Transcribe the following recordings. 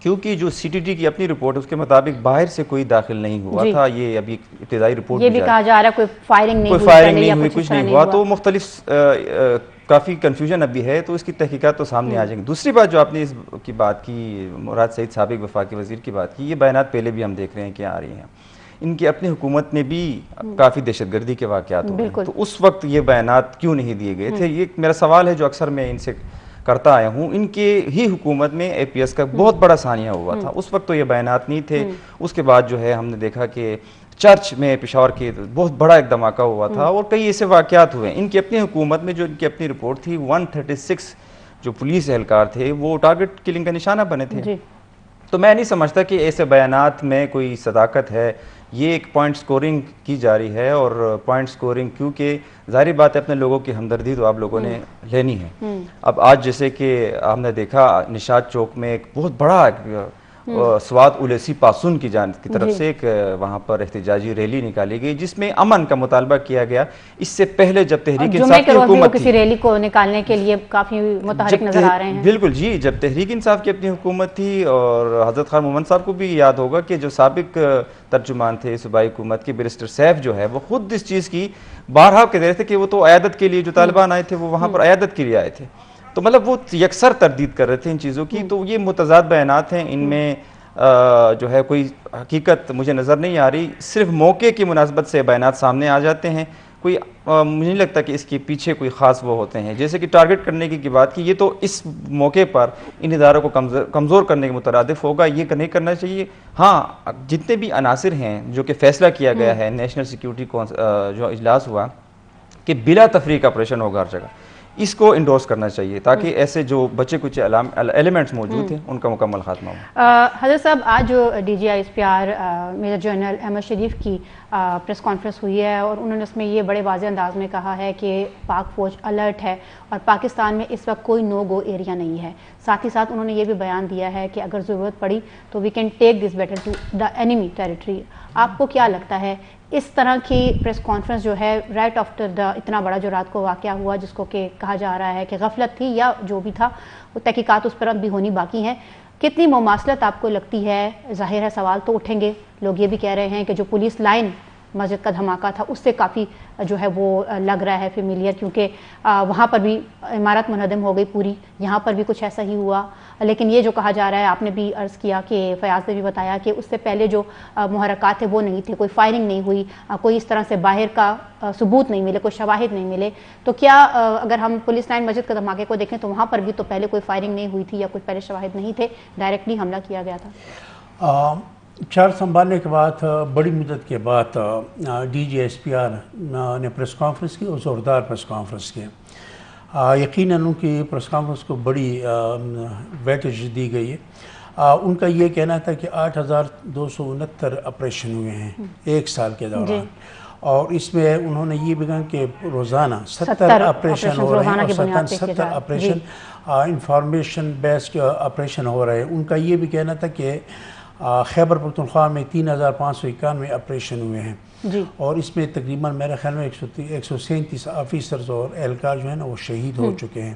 کیونکہ جو C T T کی اپنی رپورٹ ہے اس کے مطابق باہر سے کوئی داخل نہیں ہوا تھا. یہ ابھی ابتدائی رپورٹ یہ بھی کہا جا رہا ہے کوئی فائرنگ نہیں ہوئی کچھ نہیں ہوا, تو مختلف کافی کنفیوژن ابھی ہے, تو اس کی تحقیقات تو سامنے آ جائیں گی. دوسری بات جو آپ نے اس کی بات کی, مراد سعید سابق وفاقی وزیر کی بات کی, یہ بیانات پہلے بھی ہم دیکھ رہے ہیں کہ آ رہی ہیں. ان کی اپنی حکومت میں بھی کافی دہشت گردی کے واقعات ہوئے ہیں, تو اس وقت یہ بیانات کیوں نہیں دیے گئے تھے؟ یہ میرا سوال ہے جو اکثر میں ان سے کرتا آیا ہوں. ان کے ہی حکومت میں اے پی ایس کا بہت بڑا سانحہ ہوا تھا, اس وقت تو یہ بیانات نہیں تھے. اس کے بعد جو ہے ہم نے دیکھا کہ چرچ میں پشاور کے بہت بڑا ایک دھماکہ ہوا تھا, اور کئی ایسے واقعات ہوئے. ان کی اپنی حکومت میں جو ان کی اپنی رپورٹ تھی 136 جو پولیس اہلکار تھے وہ ٹارگٹ کلنگ کا نشانہ بنے تھے. تو میں نہیں سمجھتا کہ ایسے بیانات میں کوئی صداقت ہے. یہ ایک پوائنٹ سکورنگ کی جا رہی ہے, اور پوائنٹ سکورنگ کیونکہ ظاہری بات ہے اپنے لوگوں کی ہمدردی تو آپ لوگوں نے لینی ہے. اب آج جیسے کہ ہم نے دیکھا نشاط چوک میں ایک بہت بڑا سوات اولیسی پاسون کی جانب کی طرف سے ایک وہاں پر احتجاجی ریلی نکالی گئی جس میں امن کا مطالبہ کیا گیا. اس سے پہلے جب تحریک انصاف کی حکومت تھی, کسی ریلی کو نکالنے کے لیے کافی متحرک نظر آ رہے ہیں. بالکل جی, جب تحریک انصاف کی اپنی حکومت تھی, اور حضرت خان مومن صاحب کو بھی یاد ہوگا کہ جو سابق ترجمان تھے صوبائی حکومت کے بیرسٹر سیف جو ہے وہ خود اس چیز کی بارہا کہہ رہے تھے کہ وہ تو عیادت کے لیے جو طالبان آئے تھے وہ وہاں پر عیادت کے لیے آئے تھے. تو مطلب وہ یکسر تردید کر رہے تھے ان چیزوں کی. تو یہ متضاد بیانات ہیں, ان میں جو ہے کوئی حقیقت مجھے نظر نہیں آ رہی. صرف موقع کی مناسبت سے بیانات سامنے آ جاتے ہیں. کوئی مجھے نہیں لگتا کہ اس کے پیچھے کوئی خاص وہ ہوتے ہیں. جیسے کہ ٹارگٹ کرنے کی بات کی, یہ تو اس موقع پر ان اداروں کو کمزور کرنے کے مترادف ہوگا, یہ نہیں کرنا چاہیے. ہاں, جتنے بھی عناصر ہیں جو کہ فیصلہ کیا گیا ہے نیشنل سیکیورٹی جو اجلاس ہوا کہ بلا تفریق آپریشن ہوگا ہر جگہ, اس کو انڈورس کرنا چاہیے تاکہ ایسے جو بچے کچھ ایلیمنٹس موجود ہیں ان کا مکمل خاتمہ ہو. حضرت صاحب, آج جو D G I S P R major general Ahmed Sharif کی پریس کانفرنس ہوئی ہے, اور انہوں نے اس میں یہ بڑے واضح انداز میں کہا ہے کہ پاک فوج الرٹ ہے اور پاکستان میں اس وقت کوئی نو گو ایریا نہیں ہے. ساتھ ہی ساتھ انہوں نے یہ بھی بیان دیا ہے کہ اگر ضرورت پڑی تو we can take this battle to the enemy territory. آپ کو کیا لگتا ہے اس طرح کی پریس کانفرنس جو ہے رائٹ آفٹر دا اتنا بڑا جو رات کو واقعہ ہوا, جس کو کہ کہا جا رہا ہے کہ غفلت تھی یا جو بھی تھا, وہ تحقیقات اس پر بھی ہونی باقی ہیں, کتنی مماثلت آپ کو لگتی ہے؟ ظاہر ہے سوال تو اٹھیں گے, لوگ یہ بھی کہہ رہے ہیں کہ جو پولیس لائن مسجد کا دھماکہ تھا اس سے کافی جو ہے وہ لگ رہا ہے فیملیئر, کیونکہ وہاں پر بھی عمارت منہدم ہو گئی پوری, یہاں پر بھی کچھ ایسا ہی ہوا. لیکن یہ جو کہا جا رہا ہے, آپ نے بھی عرض کیا کہ فیاض نے بھی بتایا کہ اس سے پہلے جو محرکات تھے وہ نہیں تھے, کوئی فائرنگ نہیں ہوئی, کوئی اس طرح سے باہر کا ثبوت نہیں ملے, کوئی شواہد نہیں ملے. تو کیا اگر ہم پولیس لائن مسجد کے دھماکے کو دیکھیں تو وہاں پر بھی تو پہلے کوئی فائرنگ نہیں ہوئی تھی یا کوئی پہلے شواہد نہیں تھے, ڈائریکٹلی حملہ کیا گیا تھا؟ چارج سنبھالنے کے بعد بڑی مدت کے بعد D G S P R نے پریس کانفرنس کی, اور زوردار پریس کانفرنس کی. یقیناً ان کی پریس کانفرنس کو بڑی ویٹیج دی گئی ہے. ان کا یہ کہنا تھا کہ 8,269 آپریشن ہوئے ہیں ایک سال کے دوران, اور اس میں انہوں نے یہ بھی کہا کہ روزانہ 70 آپریشن ہو رہے ہیں, اور 70 آپریشن انفارمیشن بیسڈ آپریشن ہو رہے ہیں. ان کا یہ بھی کہنا تھا کہ خیبر پختونخوا میں 3,591 آپریشن ہوئے ہیں, اور اس میں تقریباً میرے خیال میں 137 آفیسرز اور اہلکار جو ہیں نا وہ شہید ہو چکے ہیں.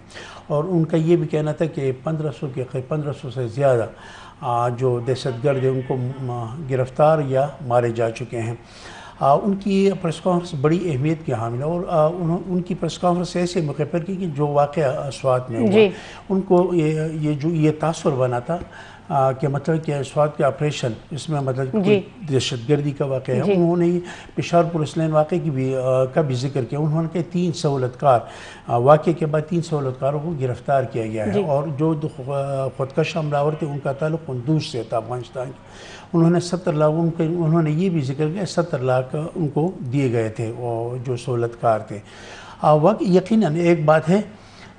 اور ان کا یہ بھی کہنا تھا کہ 1500 سے زیادہ جو دہشت گرد ہیں ان کو گرفتار یا مارے جا چکے ہیں. ان کی پریس کانفرنس بڑی اہمیت کی حامل ہے, اور ان کی پریس کانفرنس ایسے موقع پر کی کہ جو واقعہ سوات میں ہوا, ان کو یہ تاثر بنا تھا کہ مطلب کہ سوات کے آپریشن اس میں مطلب دہشت گردی کا واقعہ ہے. انہوں نے پشاور پولیس لائن واقعے کا بھی ذکر کیا. انہوں نے کہ 3 سہولتکار واقعے کے بعد 3 سہولتکاروں کو گرفتار کیا گیا ہے, اور جو خودکش حملہ تھے ان کا تعلق قندوز سے تھا افغانستان کے. انہوں نے 70 لاکھ انہوں نے یہ بھی ذکر کیا 70 لاکھ ان کو دیے گئے تھے وہ جو سہولتکار تھے. یقیناً ایک بات ہے,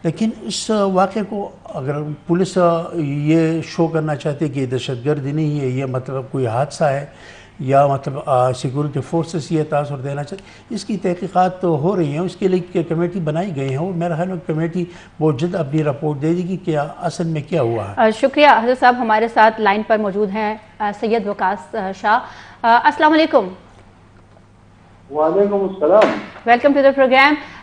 لیکن اس واقعے کو اگر پولیس یہ شو کرنا چاہتی ہے کہ دہشت گردی نہیں ہے, یہ مطلب کوئی حادثہ ہے, یا مطلب سیکورٹی فورسز یہ تاثر دینا چاہتے, اس کی تحقیقات تو ہو رہی ہیں. اس کے لیے کمیٹی بنائی گئی ہے, اور میرا خیال میں کمیٹی بہت جلد اپنی رپورٹ دے دے گی کہ اصل میں کیا ہوا ہے. شکریہ حضرت صاحب. ہمارے ساتھ لائن پر موجود ہیں سید وقاص شاہ. السلام علیکم. وعلیکم السلام. Welcome to the programme.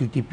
TTP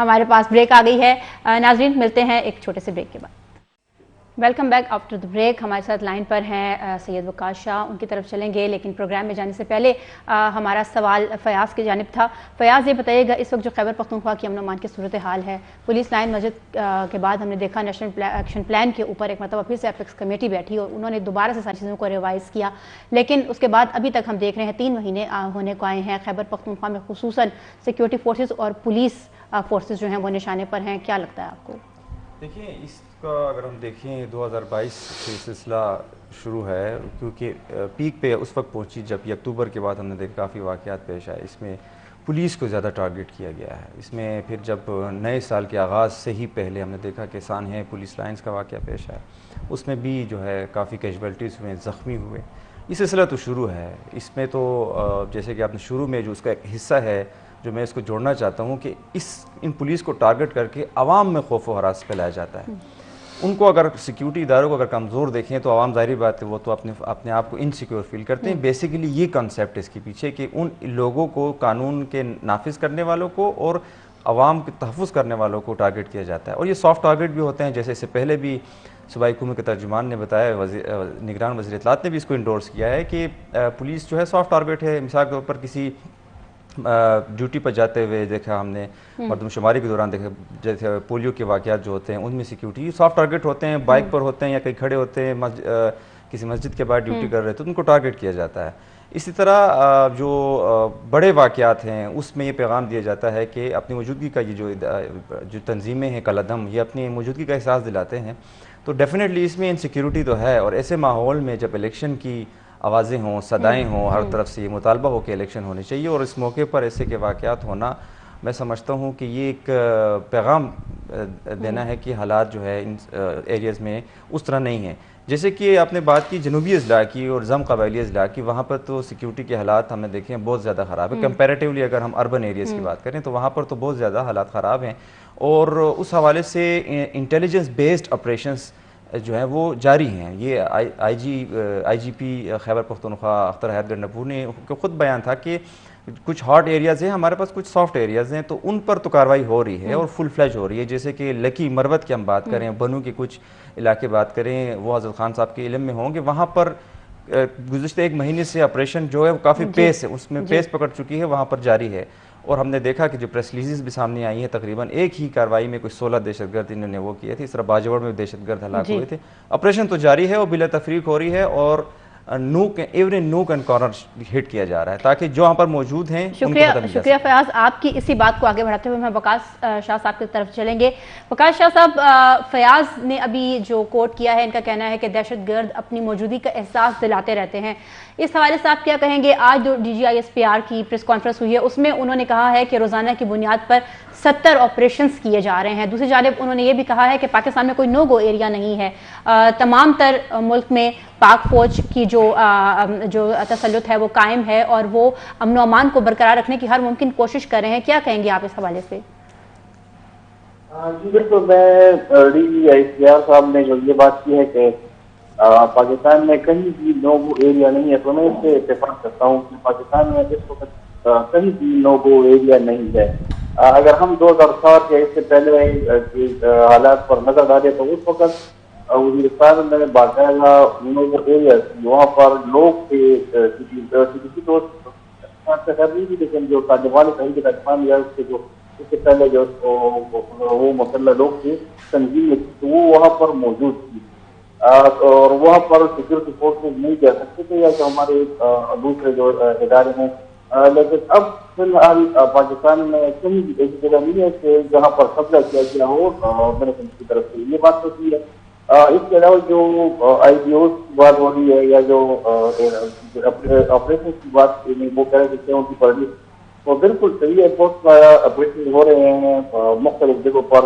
ہمارے پاس بریک آ گئی ہے. ناظرین ملتے ہیں ایک چھوٹے سے بریک کے بعد. Welcome back after the break. ہمارے ساتھ لائن پر ہیں سید وقاص شاہ, ان کی طرف چلیں گے, لیکن پروگرام میں جانے سے پہلے ہمارا سوال فیاض کی جانب تھا. فیاض یہ بتائیے گا, اس وقت جو خیبر پختونخوا کی امن و امان کی صورتحال ہے, پولیس لائن مسجد کے بعد ہم نے دیکھا نیشنل ایکشن پلان کے اوپر ایک مرتبہ پھر سے ایپیکس کمیٹی بیٹھی اور انہوں نے دوبارہ سے ساری چیزوں کو ریوائز کیا, لیکن اس کے بعد ابھی تک ہم دیکھ رہے ہیں 3 مہینے ہونے کو آئے ہیں. خیبر پختونخوا میں خصوصاً سیکیورٹی فورسز اور پولیس فورسز جو ہیں وہ نشانے پر ہیں. کیا لگتا ہے آپ کو؟ دیکھیں, اس کا اگر ہم دیکھیں 2022 سے سلسلہ شروع ہے, کیونکہ پیک پہ اس وقت پہنچی جب یہ اکتوبر کے بعد ہم نے دیکھا کافی واقعات پیش آئے. اس میں پولیس کو زیادہ ٹارگٹ کیا گیا ہے. اس میں پھر جب نئے سال کے آغاز سے ہی پہلے ہم نے دیکھا کہ سانحہ پولیس لائنز کا واقعہ پیش آیا, اس میں بھی جو ہے کافی کیجویلٹیز ہوئے, زخمی ہوئے. یہ سلسلہ تو شروع ہے. اس میں تو جیسے کہ آپ نے شروع میں جو اس کا ایک حصہ ہے جو میں اس کو جوڑنا چاہتا ہوں کہ ان پولیس کو ٹارگٹ کر کے عوام میں خوف و ہراس پھیلایا جاتا ہے. ان کو اگر سیکیورٹی اداروں کو اگر کمزور دیکھیں تو عوام ظاہری بات ہے وہ تو اپنے آپ کو انسیکیور فیل کرتے ہیں. بیسیکلی یہ کنسیپٹ اس کے پیچھے کہ ان لوگوں کو, قانون کے نافذ کرنے والوں کو اور عوام کے تحفظ کرنے والوں کو ٹارگٹ کیا جاتا ہے. اور یہ سافٹ ٹارگٹ بھی ہوتے ہیں, جیسے اس سے پہلے بھی صوبائی حکومت کے ترجمان نے بتایا, نگران وزیر اطلاعات نے بھی اس کو انڈورس کیا ہے کہ پولیس جو ہے سافٹ ٹارگٹ ہے. مثال کے طور پر کسی ڈیوٹی پر جاتے ہوئے دیکھا ہم نے, مردم شماری کے دوران دیکھا, جیسے پولیو کے واقعات جو ہوتے ہیں ان میں سیکیورٹی سافٹ ٹارگٹ ہوتے ہیں. بائک پر ہوتے ہیں یا کہیں کھڑے ہوتے ہیں, کسی مسجد کے باہر ڈیوٹی کر رہے تو ان کو ٹارگٹ کیا جاتا ہے. اسی طرح جو بڑے واقعات ہیں اس میں یہ پیغام دیا جاتا ہے کہ اپنی موجودگی کا یہ جو تنظیمیں ہیں کالعدم, یہ اپنی موجودگی کا احساس دلاتے ہیں. تو ڈیفینیٹلی اس میں انسیکیورٹی تو ہے. اور ایسے ماحول میں جب الیکشن کی آوازیں ہوں, صدائیں ہوں, ہر طرف سے یہ مطالبہ ہو کہ الیکشن ہونی چاہیے, اور اس موقع پر ایسے کے واقعات ہونا, میں سمجھتا ہوں کہ یہ ایک پیغام دینا ہے کہ حالات جو ہے ان ایریاز میں اس طرح نہیں ہیں. جیسے کہ آپ نے بات کی جنوبی اضلاع کی اور زم قبائلی اضلاع کی, وہاں پر تو سیکیورٹی کے حالات ہم نے دیکھے ہیں بہت زیادہ خراب ہے. کمپیریٹیولی اگر ہم اربن ایریاز کی بات کریں تو وہاں پر تو بہت زیادہ حالات خراب ہیں, اور اس حوالے سے انٹیلیجنس بیسڈ آپریشنز جو ہیں وہ جاری ہیں. یہ آئی جی پی خیبر پختونخوا اختر حیات گنڈاپور نے خود بیان تھا کہ کچھ ہاٹ ایریاز ہیں ہمارے پاس, کچھ سافٹ ایریاز ہیں, تو ان پر تو کارروائی ہو رہی ہے اور فل فلیج ہو رہی ہے. جیسے کہ لکی مروت کی ہم بات کریں, بنو کے کچھ علاقے بات کریں, وہ حضرت خان صاحب کے علم میں ہوں گے, وہاں پر گزشتہ 1 مہینے سے آپریشن جو ہے وہ کافی پیس ہے, اس میں پیس پکڑ چکی ہے, وہاں پر جاری ہے. اور ہم نے دیکھا کہ جو پریس ریلیزز بھی سامنے آئی ہیں, تقریباً ایک ہی کارروائی میں کوئی 16 دہشت گرد انہوں نے وہ کیے تھے. اس طرح باجوڑ میں دہشت گرد ہلاک ہوئے تھے. آپریشن تو جاری ہے اور بلا تفریق ہو رہی ہے, اور ایوری نوک اینڈ کارنر ہٹ کیا جا رہا ہے تاکہ جو وہاں پر موجود ہیں. شکریہ فیاض. آپ کی اسی بات کو آگے بڑھاتے ہوئے میں وقاص شاہ صاحب کی طرف چلیں گے. وقاص شاہ صاحب, فیاض نے ابھی جو کوٹ کیا ہے, ان کا کہنا ہے کہ دہشت گرد اپنی موجودگی کا احساس دلاتے رہتے ہیں. اس حوالے سے آپ کیا کہیں گے؟ آج جو DGISPR کی پریس کانفرنس ہوئی ہے اس میں انہوں نے کہا ہے کہ روزانہ کی بنیاد پر 70 آپریشنز کیے جا رہے ہیں. دوسری جانب انہوں نے یہ بھی کہا ہے کہ پاکستان میں کوئی نو گو ایریا نہیں ہے. تمام تر ملک میں پاک فوج کی جو تسلط ہے وہ قائم ہے, اور وہ امن و امان کو برقرار رکھنے کی ہر ممکن کوشش کر رہے ہیں. کیا کہیں گے آپ اس حوالے سے؟ جی بالکل, میں DGISPR صاحب نے جو یہ بات کی ہے کہ پاکستان میں کہیں بھی نو گو ایریا نہیں ہے, تو میں اس سے اتفاق کرتا ہوں کہ پاکستان میں اس وقت کہیں بھی نو گو ایریا نہیں ہے. اگر ہم 2007 یا اس سے پہلے حالات پر نظر ڈالیں تو اس وقت وزیرستان میں باقاعدہ نو گو ایریا وہاں پر لوگ تھے, لیکن جو طالبان کے طالبان یا اس سے پہلے جو وہ مسلح لوگ تھے تنظیم تو وہ وہاں پر موجود تھی, اور وہاں پر سیکورٹی فورسز نہیں جا سکتے تھے یا جو ہمارے دوسرے جو ادارے ہیں. لیکن اب فی الحال پاکستان میں کہیں بھی ایسی جگہ نہیں ہے کہ جہاں پر قبضہ کیا گیا ہو میرے کی طرف سے. یہ بات تو ہے. اس کے علاوہ جو IPOs کی بات ہو رہی ہے یا جو آپریشن کی بات وہ کہہ رہے تھے ان کی پڑھی, وہ بالکل صحیح ہے. بہت سارا آپریشن ہو رہے ہیں مختلف جگہوں پر,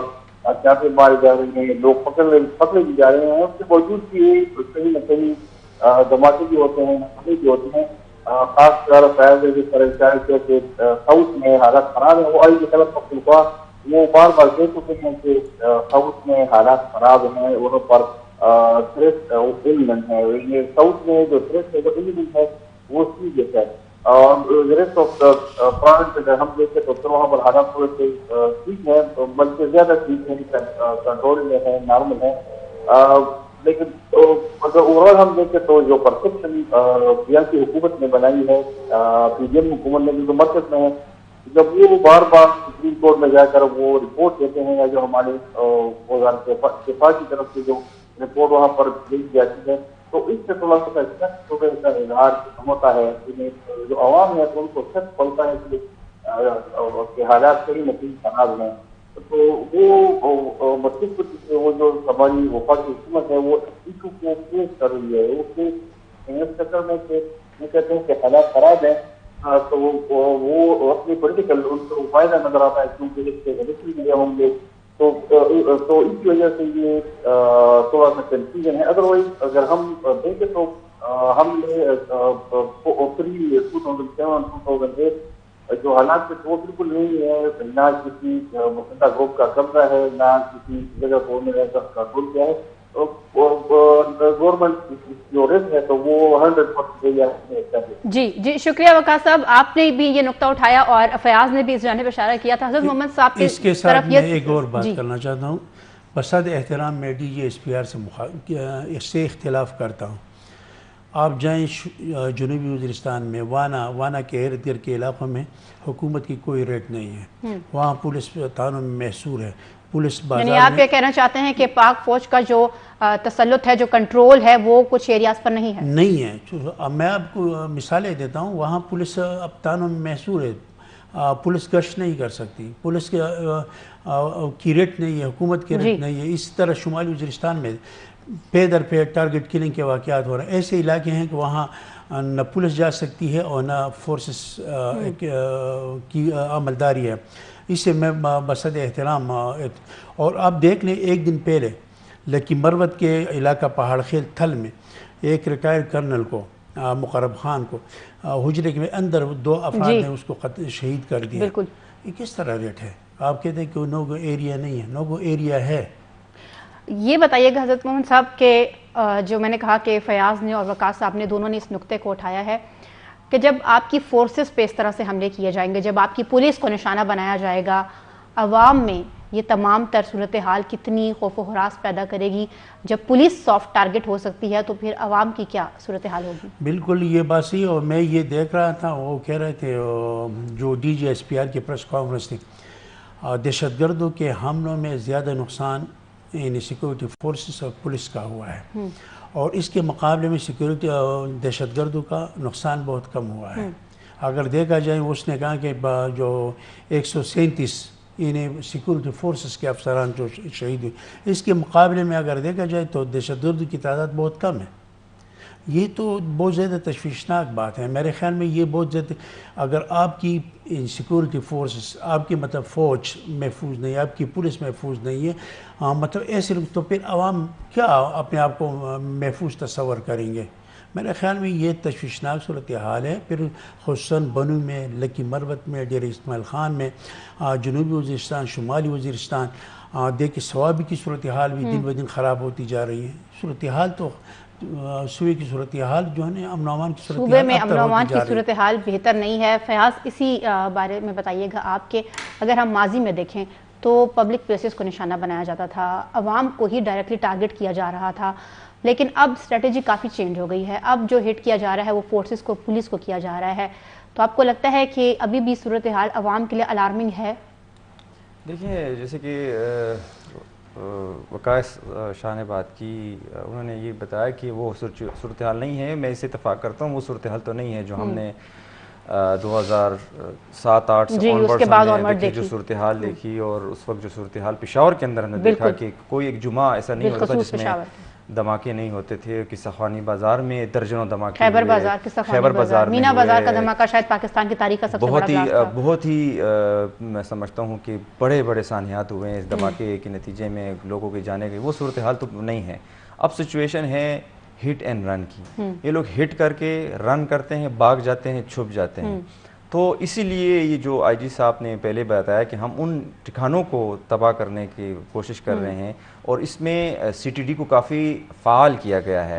چاقے مارے جا رہے ہیں, لوگ پکڑے بھی جا رہے ہیں. اس کے باوجود بھی کہیں نہ کہیں دھماکے بھی ہوتے ہیں, حملے بھی ہوتے ہیں. خاص طور پر ساؤتھ میں حالات خراب ہیں. وہ آئی خیبر پختونخوا وہ بار بار کہہ چکے ہیں کہ ساؤتھ میں حالات خراب ہیں, وہاں پر تھریٹ ایلیمنٹ ہے. ساؤتھ میں جو تھریٹ ہے وہ ایلیمنٹ ہے وہ سیریس ہے. ریسٹ آف پروونس اگر ہم دیکھیں تو وہاں پر حالات تھوڑے سے ٹھیک ہے، بلکہ زیادہ ٹھیک ہے، کنٹرول میں ہے، نارمل ہے. لیکن اگر اوور آل ہم دیکھیں تو جو پرسپشن یہاں کی حکومت نے بنائی ہے، پی ڈی ایم حکومت نے جو مرکز میں ہے، جب وہ بار بار سپریم کورٹ میں جا کر وہ رپورٹ دیتے ہیں، یا جو ہمارے وزارت دفاع کی طرف سے جو رپورٹ وہاں پر بھیج جاتی ہے، تو اس سے تھوڑا سا کا اظہار ہوتا ہے، جو عوام ہے تو ان کو شک پڑتا ہے کہ حالات کئی نتیجے خراب ہیں. تو وہ مصیبت وہ جو ہماری وفاقی حکومت ہے وہ ایشو کو فیس کر رہی ہے، وہ اس چکر میں یہ کہتے ہیں کہ حالات خراب ہیں، تو وہ اپنی پولیٹیکل ان کو فائدہ نظر آتا ہے کیونکہ اس سے غلطی ملے ہوں گے، تو اس کی وجہ سے یہ تھوڑا سا کنفیوژن ہے. ادروائز اگر ہم دیکھیں تو ہم نے 2007-2008 جو حالات تھے وہ بالکل نہیں ہے، نہ کسی مسلح گروپ کا قبضہ ہے، نہ کسی جگہ کو کنٹرول کیا ہے. گورنمنٹ جو رسک ہے تو وہ 100%. جی شکریہ وقاص صاحب، آپ نے بھی یہ نقطہ اٹھایا اور فیاض نے بھی اس جانب اشارہ کیا تھا. حضرت محمد صاحب اس کے ساتھ میں ایک اور بات کرنا چاہتا ہوں. بصد احترام میں D G S P R سے اختلاف کرتا ہوں. آپ جائیں جنوبی وزیرستان میں وانا کے ارد گرد کے علاقوں میں حکومت کی کوئی ریٹ نہیں ہے، وہاں پولیس تعاون محصور ہے. پولیس بازار یعنی آپ یہ کہنا چاہتے ہیں کہ پاک فوج کا جو تسلط ہے، جو کنٹرول ہے، وہ کچھ ایریاز پر نہیں ہے؟ نہیں ہے. میں آپ کو مثالیں دیتا ہوں. وہاں پولیس اب تعاون محصور ہے، پولیس گشت نہیں کر سکتی، پولیس کی ریٹ نہیں ہے، حکومت کی ریٹ نہیں ہے. اسی طرح شمالی وزیرستان میں پے در پے ٹارگٹ کلنگ کے واقعات ہو رہے ہیں. ایسے علاقے ہیں کہ وہاں نہ پولیس جا سکتی ہے اور نہ فورسز کی عملداری ہے. اس سے میں بصد احترام. اور آپ دیکھ لیں ایک دن پہلے لکی مروت کے علاقہ پہاڑ خیل تھل میں ایک ریٹائر کرنل کو مقرب خان کو حجرے کے اندر 2 افراد نے اس کو شہید کر دیا. یہ کس طرح ریٹ ہے؟ آپ کہتے ہیں کہ وہ نو گو ایریا نہیں ہے، نو گو ایریا ہے. یہ بتائیے گا حضرت محمد صاحب کہ جو میں نے کہا کہ فیاض نے اور وقاص صاحب نے دونوں نے اس نقطے کو اٹھایا ہے کہ جب آپ کی فورسز پہ اس طرح سے حملے کیے جائیں گے، جب آپ کی پولیس کو نشانہ بنایا جائے گا، عوام میں یہ تمام تر صورتحال کتنی خوف و ہراس پیدا کرے گی. جب پولیس سافٹ ٹارگٹ ہو سکتی ہے تو پھر عوام کی کیا صورتحال ہوگی؟ بالکل یہ بات صحیح. اور میں یہ دیکھ رہا تھا، وہ کہہ رہے تھے جو D G S P R کی پریس کانفرنس تھی، دہشت گردوں کے حملوں میں زیادہ نقصان یعنی سیکورٹی فورسز اور پولیس کا ہوا ہے، اور اس کے مقابلے میں سیکورٹی دہشت گردوں کا نقصان بہت کم ہوا ہے. اگر دیکھا جائے اس نے کہا کہ جو 137 یعنی سیکورٹی فورسز کے افسران جو شہید ہوئے، اس کے مقابلے میں اگر دیکھا جائے تو دہشت گردوں کی تعداد بہت کم ہے. یہ تو بہت زیادہ تشویشناک بات ہے. میرے خیال میں یہ بہت زیادہ، اگر آپ کی سیکورٹی فورسز، آپ کی مطلب فوج محفوظ نہیں ہے، آپ کی پولیس محفوظ نہیں ہے، مطلب ایسے لوگ، تو پھر عوام کیا اپنے آپ کو محفوظ تصور کریں گے؟ میرے خیال میں یہ تشویشناک صورتحال ہے. پھر خصوصاً بنو میں، لکی مروت میں، ڈیرہ اسماعیل خان میں، جنوبی وزیرستان، شمالی وزیرستان، دیکھیں سوابی کی صورتحال بھی دن بدن خراب ہوتی جا رہی ہے. صورتحال تو صوبے کی صورتحال جو ہے امن و امان کی صورتحال، صوبے میں امن و امان کی صورتحال بہتر نہیں ہے. فیاض اسی بارے میں بتائیے گا آپ کے، اگر ہم ماضی میں دیکھیں تو پبلک پلیسز کو نشانہ بنایا جاتا تھا، عوام کو ہی ڈائریکٹلی ٹارگٹ کیا جا رہا تھا، لیکن اب اسٹریٹجی کافی چینج ہو گئی ہے. اب جو ہٹ کیا جا رہا ہے وہ فورسز کو، پولیس کو کیا جا رہا ہے. تو آپ کو لگتا ہے کہ ابھی بھی صورتحال عوام کے لیے الارمنگ ہے؟ دیکھیں جیسے کہ وقاص شاہ نے بات کی، انہوں نے یہ بتایا کہ وہ صورتحال نہیں ہے. میں اسے اتفاق کرتا ہوں، وہ صورتحال تو نہیں ہے جو ہم نے 2007-08 سے آنورڈ جو صورتحال دیکھی، اور اس وقت جو صورتحال پشاور کے اندر ہم نے دیکھا کہ کوئی ایک جمعہ ایسا نہیں ہوتا جس میں دھماکے نہیں ہوتے تھے. قصہ خوانی بازار میں درجنوں دھماکے، خیبر بازار، مینا بازار کا دھماکہ شاید پاکستان کی تاریخ کا سب سے بڑا بلاسٹ تھا. بہت ہی میں سمجھتا ہوں کہ بڑے بڑے سانحات ہوئے ہیں اس دھماکے کے نتیجے میں، لوگوں کے جانے گئے. وہ صورتحال تو نہیں ہے. اب سچویشن ہے ہٹ اینڈ رن کی. یہ لوگ ہٹ کر کے رن کرتے ہیں، بھاگ جاتے ہیں، چھپ جاتے ہیں. تو اسی لیے یہ جو آئی جی صاحب نے پہلے بتایا کہ ہم ان ٹھکانوں کو تباہ کرنے کی کوشش کر رہے ہیں، اور اس میں سی ٹی ڈی کو کافی فعال کیا گیا ہے.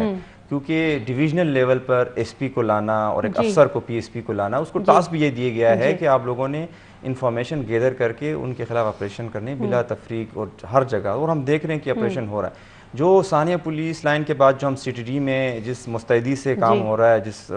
کیونکہ ڈویژنل لیول پر ایس پی کو لانا اور ایک افسر کو پی ایس پی کو لانا، اس کو ٹاسک بھی یہ دیا گیا ہے کہ آپ لوگوں نے انفارمیشن گیدر کر کے ان کے خلاف آپریشن کرنے بلا تفریق اور ہر جگہ، اور ہم دیکھ رہے ہیں کہ آپریشن ہو رہا ہے۔ جو ثانیہ پولیس لائن کے بعد جو ہم سی ٹی ڈی میں جس مستعدی سے کام ہو رہا ہے، جس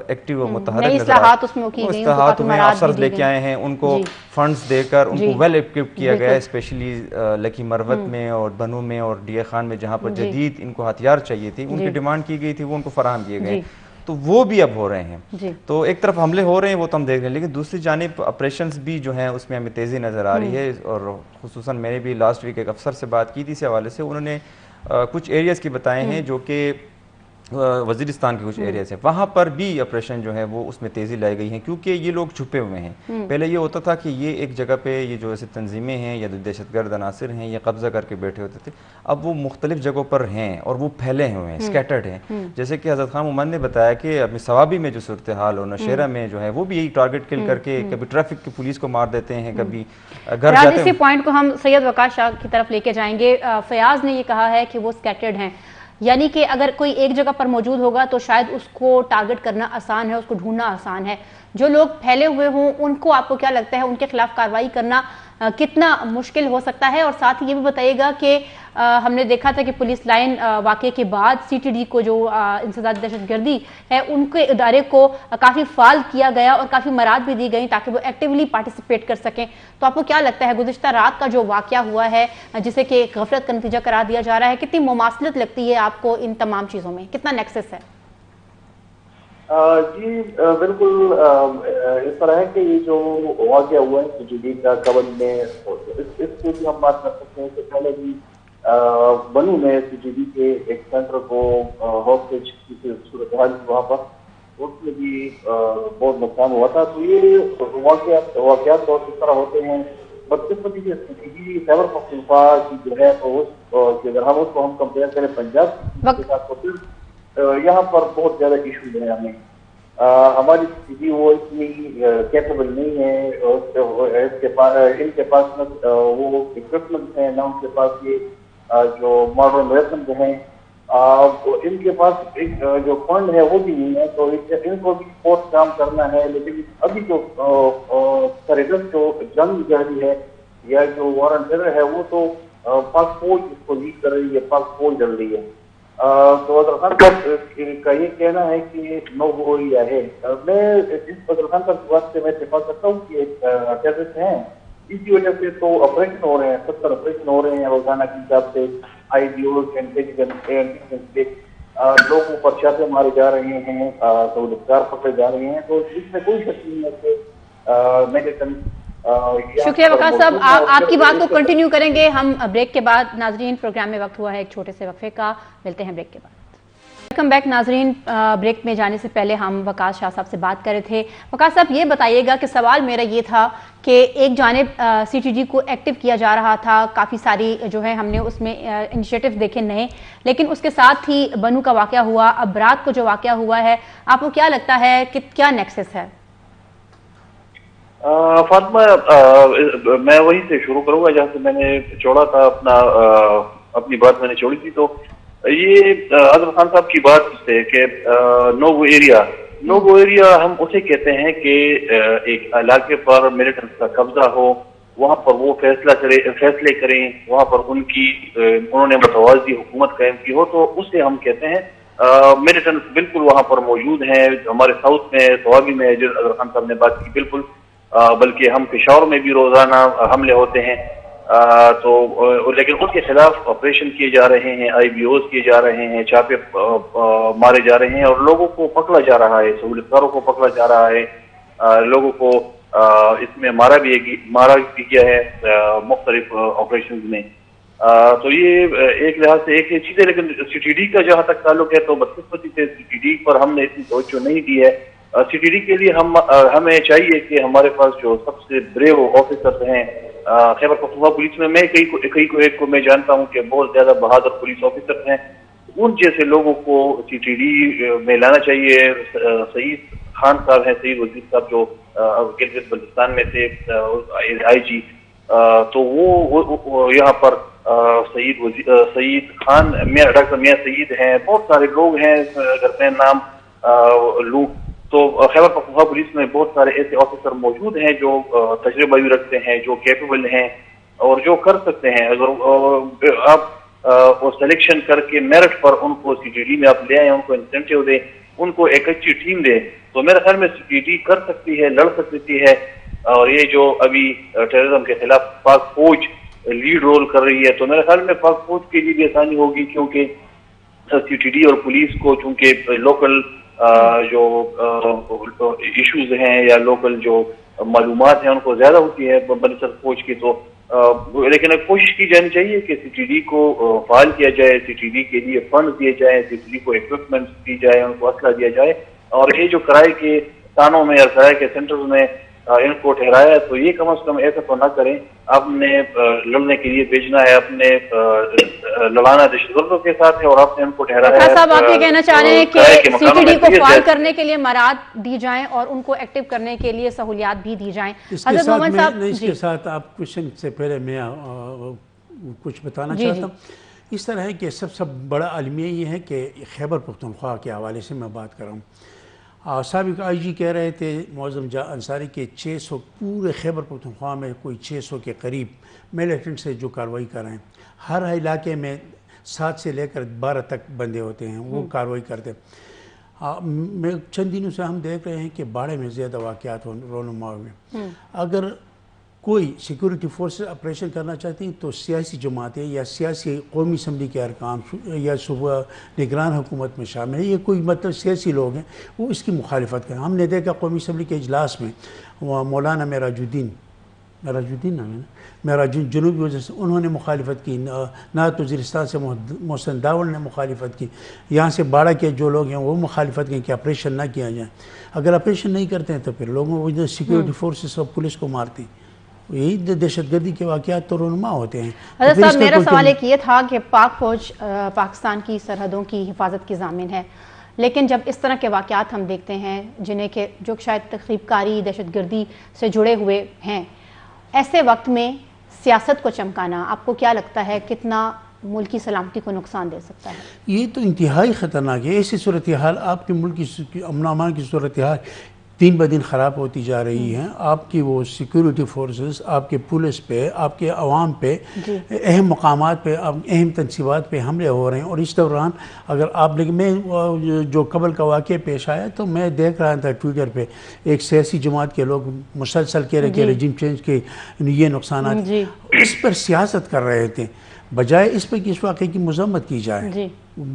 ایکٹیو و متحرک اصلاحات اس میں کی گئی، اصلاحات میں افسرز لے کے آئے ہیں، ان کو فنڈز دے کر ان کو ویل ایکوپڈ کیا گیا ہے، اسپیشلی لکی مروت میں اور بنو میں اور ڈی اے خان میں جہاں پر جدید ان کو ہتھیار چاہیے تھے، ان کی ڈیمانڈ کی گئی تھی، وہ ان کو فراہم کیے گئے، تو وہ بھی اب ہو رہے ہیں۔ تو ایک طرف حملے ہو رہے ہیں وہ تو ہم دیکھ رہے ہیں، لیکن دوسری جانب آپریشنز بھی جو ہیں اس میں ہمیں تیزی نظر آ رہی ہے، اور خصوصاً میں نے بھی لاسٹ ویک ایک افسر سے بات کی تھی اس حوالے سے، انہوں نے کچھ ایریاز کی بتائے ہیں جو کہ وزیرستان کے کچھ ایریاز ہیں، وہاں پر بھی آپریشن جو ہے وہ اس میں تیزی لائی گئی ہیں، کیونکہ یہ لوگ چھپے ہوئے ہیں۔ پہلے یہ ہوتا تھا کہ یہ ایک جگہ پہ یہ جو ایسے تنظیمیں ہیں یا دہشت گرد عناصر ہیں یہ قبضہ کر کے بیٹھے ہوتے تھے، اب وہ مختلف جگہوں پر ہیں اور وہ پھیلے ہوئے ہیں، اسکیٹرڈ ہیں۔ جیسے کہ حضرت خان محمد نے بتایا کہ ابھی ثوابی میں جو صورتحال ہو، نوشہرہ میں جو ہے وہ بھی یہی ٹارگٹ کل کر کے کبھی ٹریفک کی پولیس کو مار دیتے ہیں، کبھی گھر جاتے ہیں۔ اسی پوائنٹ کو ہم سید وقاص شاہ کی طرف لے کے جائیں گے۔ فیاض نے یہ کہا ہے کہ وہ اسکیٹرڈ ہیں، یعنی کہ اگر کوئی ایک جگہ پر موجود ہوگا تو شاید اس کو ٹارگٹ کرنا آسان ہے، اس کو ڈھونڈنا آسان ہے۔ جو لوگ پھیلے ہوئے ہوں ان کو آپ کو کیا لگتا ہے ان کے خلاف کارروائی کرنا کتنا مشکل ہو سکتا ہے؟ اور ساتھ ہی یہ بھی بتائیے گا کہ ہم نے دیکھا تھا کہ پولیس لائن واقعے کے بعد سی ٹی ڈی کو جو انسداد دہشت گردی ہے ان کے ادارے کو کافی فعال کیا گیا اور کافی مراد بھی دی گئی تاکہ وہ ایکٹیولی پارٹیسپیٹ کر سکیں۔ تو آپ کو کیا لگتا ہے گزشتہ رات کا جو واقعہ ہوا ہے جسے کہ غفلت کا نتیجہ قرار دیا جا رہا ہے، کتنی مماثلت لگتی ہے آپ کو ان تمام چیزوں میں، کتنا نیکسس ہے؟ جی بالکل اس طرح ہے کہ یہ جو واقعہ ہوا ہے سی ٹی ڈی کا قبل میں، اس کو بھی ہم بات کر سکتے ہیں کہ پہلے بھی بنو میں سی ٹی ڈی کے ایک سینٹر کو ہاسٹیج کی صورتحال وہاں پر اس میں بھی بہت نقصان ہوا تھا۔ تو یہ واقعات تو اس طرح ہوتے ہیں، بدقسمتی سے C T D Khyber Pakhtunkhwa کی جو ہے اگر ہم اس کو ہم کمپیئر کریں پنجاب کے ساتھ تو پھر یہاں پر بہت زیادہ ایشوز ہیں ہمیں۔ ہماری سی ٹی ڈی وہ اتنی کیپیبل نہیں ہے، ان کے پاس نہ وہ اکوپمنٹ ہیں، نہ ان کے پاس یہ جو ماڈرن ویپن ہیں، ان کے پاس ایک جو فنڈ ہے وہ بھی نہیں ہے، تو ان کو بھی بہت کام کرنا ہے۔ لیکن ابھی جو سرحد جو جنگ جاری ہے یا جو وار آن ٹیرر ہے وہ تو پاک فوج اس کو لیڈ کر رہی ہے، پاک فوج لڑ رہی ہے۔ تو حضرت خان صاحب کا یہ کہنا ہے کہ نو گو ایریا ہے، میں اس حضرت خان صاحب کی بات سے میں اتفاق کرتا ہوں کہ ٹیررسٹ ہیں، اسی وجہ سے تو آپریشن ہو رہے ہیں، 70 آپریشن ہو رہے ہیں روزانہ کے حساب سے، آئی ڈی اوز انٹیلیجنس لوگوں پر چھاپے مارے جا رہے ہیں، سہولتکار پکڑے جا رہے ہیں، تو اس میں کوئی شک نہیں ہے کہ میڈیکل۔ شکریہ وقاص صاحب، آپ کی بات کو کنٹینیو کریں گے ہم بریک کے بعد۔ ناظرین پروگرام میں وقت ہوا ہے ایک چھوٹے سے وقفے کا، ملتے ہیں بریک کے بعد۔ ویلکم بیک ناظرین، بریک میں جانے سے پہلے ہم وقاص شاہ صاحب سے بات کر رہے تھے۔ وقاص صاحب یہ بتائیے گا کہ سوال میرا یہ تھا کہ ایک جانب سی ٹی ڈی کو ایکٹیو کیا جا رہا تھا، کافی ساری جو ہے ہم نے اس میں انیشیٹو دیکھے نئے، لیکن اس کے ساتھ ہی بنو کا واقعہ ہوا، اب رات کو جو واقعہ ہوا ہے، آپ کو کیا لگتا ہے کہ کیا نیکسس ہے؟ فاطمہ میں وہیں سے شروع کروں گا جہاں سے میں نے چھوڑا تھا، اپنی بات میں نے چھوڑی تھی۔ تو یہ حضرت خان صاحب کی بات سے کہ نو گو ایریا ہم اسے کہتے ہیں کہ ایک علاقے پر ملیٹنٹس کا قبضہ ہو، وہاں پر وہ فیصلے کریں، وہاں پر انہوں نے متوازی حکومت قائم کی ہو، تو اسے ہم کہتے ہیں ملیٹنٹس بالکل وہاں پر موجود ہیں۔ ہمارے ساؤتھ میں سوابی میں جو حضرت خان صاحب نے بات کی بالکل، بلکہ ہم پشاور میں بھی روزانہ حملے ہوتے ہیں، تو لیکن ان کے خلاف آپریشن کیے جا رہے ہیں، آئی بی اوز کیے جا رہے ہیں، چھاپے مارے جا رہے ہیں اور لوگوں کو پکڑا جا رہا ہے، سہولتکاروں کو پکڑا جا رہا ہے، لوگوں کو اس میں مارا بھی گیا ہے مختلف آپریشنز میں۔ تو یہ ایک لحاظ سے ایک چیز ہے، لیکن سی ٹی ڈی کا جہاں تک تعلق ہے تو بدقسمتی سے سی ٹی ڈی پر ہم نے اتنی توجہ نہیں دی ہے۔ سی ٹی ڈی کے لیے ہمیں چاہیے کہ ہمارے پاس جو سب سے بریو آفیسرز ہیں خیبر پختونخوا پولیس میں ایک کو میں جانتا ہوں کہ بہت زیادہ بہادر پولیس آفیسر ہیں، ان جیسے لوگوں کو سی ٹی ڈی میں لانا چاہیے۔ سعید خان صاحب ہیں، سعید وزیر صاحب جو گلگت بلتستان میں تھے آئی جی، تو وہ یہاں پر سعید خان، ڈاکٹر میاں سعید ہیں، بہت سارے لوگ ہیں، اگر میں نام لوں تو خیبر پختونخوا پولیس میں بہت سارے ایسے آفیسر موجود ہیں جو تجربہ بھی رکھتے ہیں، جو کیپیبل ہیں اور جو کر سکتے ہیں. اگر آپ سلیکشن کر کے میرٹ پر ان کو سی ٹی ڈی میں آپ لے آئیں، ان کو انسینٹیو دیں، ان کو ایک اچھی ٹیم دیں، تو میرے خیال میں سی ٹی ڈی کر سکتی ہے، لڑ سکتی ہے. اور یہ جو ابھی ٹیررزم کے خلاف پاک فوج لیڈ رول کر رہی ہے، تو میرے خیال میں پاک فوج کے لیے بھی آسانی ہوگی، کیونکہ سی ٹی ڈی اور پولیس کو چونکہ لوکل جو ایشوز ہیں یا لوکل جو معلومات ہیں ان کو زیادہ ہوتی ہے بنسبت فوج کی، تو لیکن کوشش کی جانی چاہیے کہ سی ٹی ڈی کو فعال کیا جائے، سی ٹی ڈی کے لیے فنڈ دیے جائیں، سی ٹی ڈی کو اکوپمنٹ دی جائے، ان کو اسلحہ دیا جائے. اور یہ جو کرائے کے تھانوں میں یا کرائے کے سینٹرز میں ان کو ٹھہرایا، تو یہ کم از کم ایسا تو نہ کریں. آپ نے لڑنے کے لیے بھیجنا ہے، اپنے لڑانا دہشت گردوں کے ساتھ ہے، اور آپ نے ان کو ٹھہرایا ہے. صاحب آپ یہ کہنا چاہ رہے ہیں کہ سی ٹی ڈی کو فعال کرنے کے لیے مراعات دی جائیں اور ان کو ایکٹیو کرنے کے لیے سہولیات بھی دی جائیں. حضرت محمد صاحب اس کے ساتھ آپ کوشچن سے پہلے میں کچھ بتانا چاہتا ہوں. اس طرح ہے کہ سب سے بڑا المیہ یہ ہے کہ خیبر پختونخوا کے حوالے سے میں بات کر رہا ہوں. سابق آئی جی کہہ رہے تھے معظم جاں انصاری کے 600 پورے خیبر پختونخوا میں کوئی 600 کے قریب ملیٹنٹ سے جو کارروائی کر رہے ہیں. ہر علاقے میں 7 سے لے کر 12 تک بندے ہوتے ہیں، وہ کارروائی کرتے ہیں. میں چند دنوں سے ہم دیکھ رہے ہیں کہ باڑے میں زیادہ واقعات رونما ہوئے. اگر کوئی سیکورٹی فورسز آپریشن کرنا چاہتی ہیں تو سیاسی جماعتیں یا سیاسی قومی اسمبلی کے ارکان یا صوبہ نگران حکومت میں شامل ہیں، یہ کوئی مطلب سیاسی لوگ ہیں، وہ اس کی مخالفت کریں. ہم نے دیکھا قومی اسمبلی کے اجلاس میں مولانا معراج الدین جنوبی وزیر سے انہوں نے مخالفت کی، نعت وزیرستان سے محسن داول نے مخالفت کی، یہاں سے باڑہ کے جو لوگ ہیں وہ مخالفت کی کہ آپریشن نہ کیا جائے. اگر آپریشن نہیں کرتے ہیں تو پھر لوگوں کو سیکورٹی فورسز اور پولیس کو مارتے ہیں. یہی دہشت گردی کے واقعات تو رونما ہوتے ہیں. حضرت صاحب میرا سوال ایک یہ تھا کہ پاک فوج پاکستان کی سرحدوں کی حفاظت کی ضامن ہے، لیکن جب اس طرح کے واقعات ہم دیکھتے ہیں جنہیں کہ جو شاید تخریب کاری دہشت گردی سے جڑے ہوئے ہیں، ایسے وقت میں سیاست کو چمکانا آپ کو کیا لگتا ہے کتنا ملک کی سلامتی کو نقصان دے سکتا ہے؟ یہ تو انتہائی خطرناک ہے. ایسی صورتحال آپ کے ملک کی امن و امان کی صورتحال دن بدن خراب ہوتی جا رہی ہیں. آپ کی وہ سیکورٹی فورسز آپ کے پولیس پہ، آپ کے عوام پہ، اہم مقامات پہ، اہم تنصیبات پہ حملے ہو رہے ہیں. اور اس دوران اگر آپ میں جو قبل کا واقعہ پیش آیا تو میں دیکھ رہا تھا ٹویٹر پہ ایک سیاسی جماعت کے لوگ مسلسل کہہ رہے کہ رجیم چینج کے یہ نقصانات، اس پر سیاست کر رہے تھے. بجائے اس پہ کہ اس واقعے کی مذمت کی جائے،